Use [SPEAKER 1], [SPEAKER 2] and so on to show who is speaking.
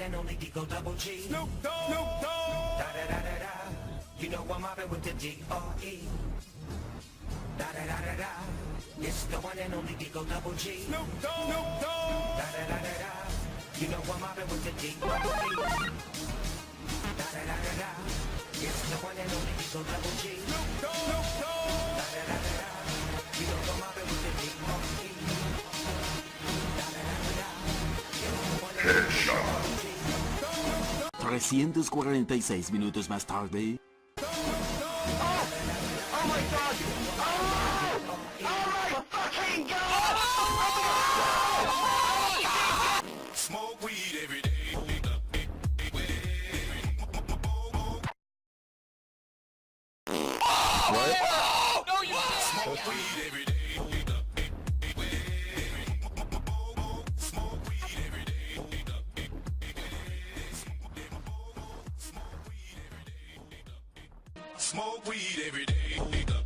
[SPEAKER 1] and only Digo Double G.
[SPEAKER 2] Snoop Dogg. Snoop Dogg.
[SPEAKER 1] Da da da da da. You know I'm mobbing with the D.R.E. Da da da da da. It's the one and only Digo Double G.
[SPEAKER 2] Snoop Dogg. Snoop Dogg.
[SPEAKER 1] Da da da da da. You know I'm mobbing with the D.R.E. Da da da da da. It's the one and only Digo Double G.
[SPEAKER 2] Snoop Dogg. Snoop Dogg.
[SPEAKER 1] Da da da da da. You know I'm mobbing with the D.R.E. Da da da da da. It's the one and only Digo Double G.
[SPEAKER 3] 346 minutos más tarde.
[SPEAKER 2] Smoke weed every day.
[SPEAKER 4] No, you
[SPEAKER 2] Smoke weed every day. Smoke weed every day. Smoke weed every day.